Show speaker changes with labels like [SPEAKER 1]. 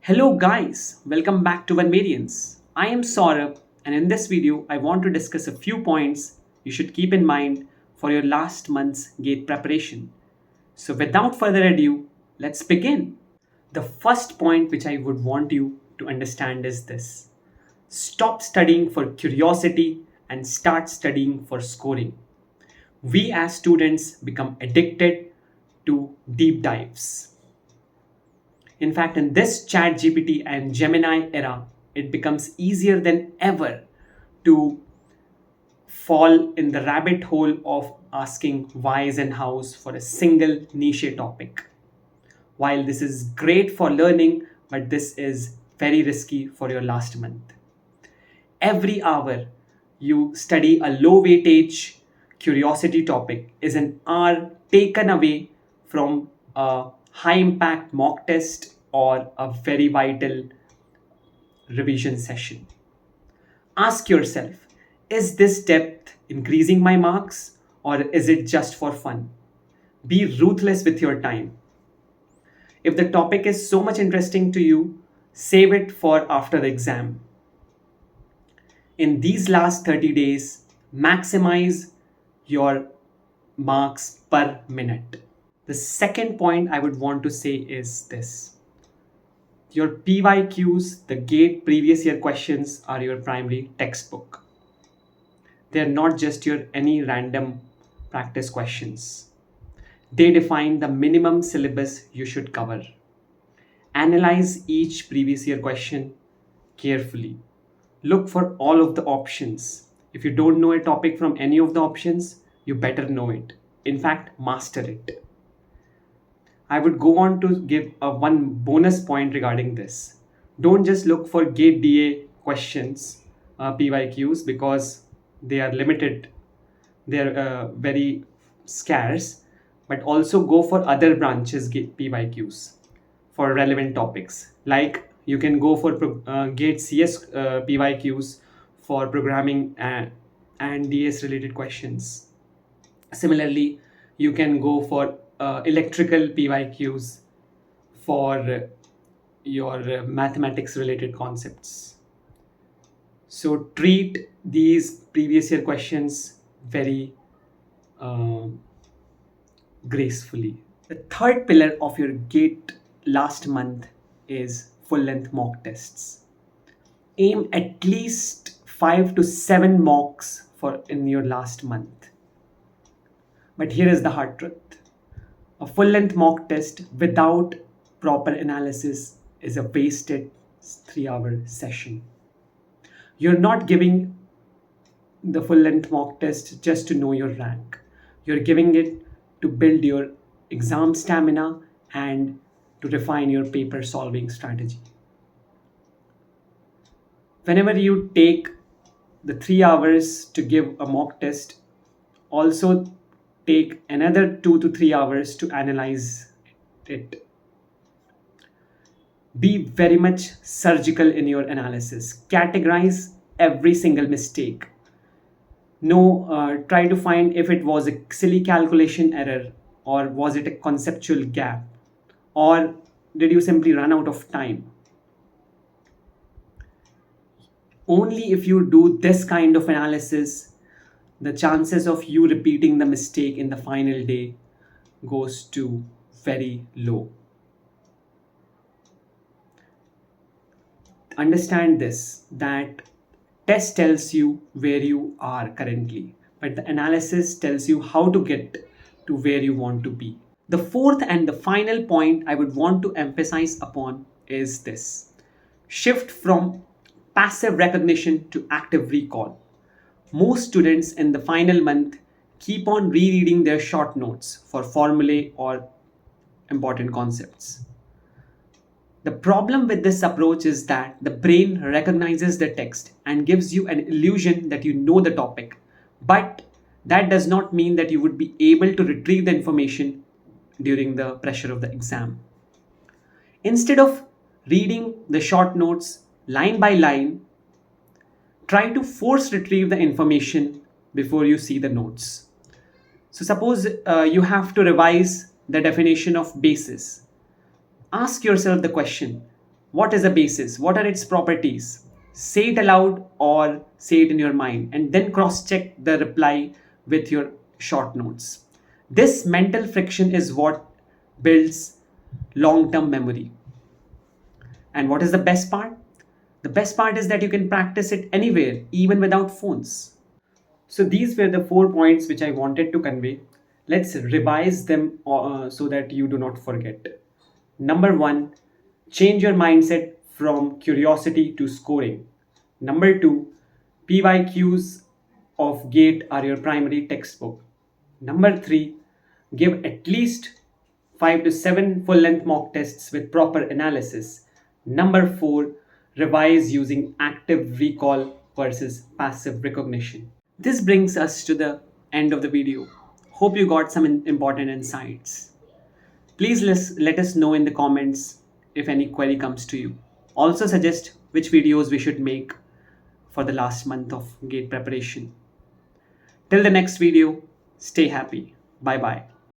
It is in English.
[SPEAKER 1] Hello guys, welcome back to One Variance. I am Saurabh, and in this video I want to discuss a few points you should keep in mind for your last month's GATE preparation. So without further ado, let's begin. The first point which I would want you to understand is this. Stop studying for curiosity and start studying for scoring. We as students become addicted to deep dives. In fact, in this ChatGPT and Gemini era, it becomes easier than ever to fall in the rabbit hole of asking whys and hows for a single niche topic. While this is great for learning, but this is very risky for your last month. Every hour you study a low weightage curiosity topic is an hour taken away from a high impact mock test or a very vital revision session. Ask yourself, is this depth increasing my marks or is it just for fun? Be ruthless with your time. If the topic is so much interesting to you, save it for after the exam. In these last 30 days, maximize your marks per minute. The second point I would want to say is this. Your PYQs, the GATE previous year questions, are your primary textbook. They're not just your any random practice questions. They define the minimum syllabus you should cover. Analyze each previous year question carefully. Look for all of the options. If you don't know a topic from any of the options, you better know it. In fact, master it. I would go on to give a one bonus point regarding this. Don't just look for GATE DA questions, PYQs, because they are limited. They are very scarce, but also go for other branches GATE PYQs for relevant topics. Like you can go for GATE CS PYQs for programming and DS related questions. Similarly, you can go for electrical PYQs for your mathematics related concepts. So treat these previous year questions very gracefully. The third pillar of your GATE last month is full length mock tests. Aim at least 5 to 7 mocks for in your last month. But here is the hard truth. A full-length mock test without proper analysis is a wasted 3-hour session. You're not giving the full-length mock test just to know your rank. You're giving it to build your exam stamina and to refine your paper solving strategy. Whenever you take the 3 hours to give a mock test, also take another 2 to 3 hours to analyze it. Be very much surgical in your analysis. Categorize every single mistake. Try to find if it was a silly calculation error or was it a conceptual gap or did you simply run out of time. Only if you do this kind of analysis, the chances of you repeating the mistake in the final day goes to very low. Understand this, that test tells you where you are currently, but the analysis tells you how to get to where you want to be. The fourth and the final point I would want to emphasize upon is this. Shift from passive recognition to active recall. Most students in the final month keep on rereading their short notes for formulae or important concepts. The problem with this approach is that the brain recognizes the text and gives you an illusion that you know the topic, but that does not mean that you would be able to retrieve the information during the pressure of the exam. Instead of reading the short notes line by line, try to force retrieve the information before you see the notes. So suppose you have to revise the definition of basis. Ask yourself the question, What is the basis? What are its properties? Say it aloud or say it in your mind, and then cross check the reply with your short notes. This mental friction is what builds long term memory. And what is the best part? The best part is that you can practice it anywhere, even without phones. So these were the 4 points which I wanted to convey. Let's revise them so that you do not forget. Number one, change your mindset from curiosity to scoring. Number two, PYQs of GATE are your primary textbook. Number three, give at least 5 to 7 full length mock tests with proper analysis. Number four, revise using active recall versus passive recognition. This brings us to the end of the video. Hope you got some important insights. Please let us know in the comments if any query comes to you. Also suggest which videos we should make for the last month of GATE preparation. Till the next video, stay happy. Bye bye.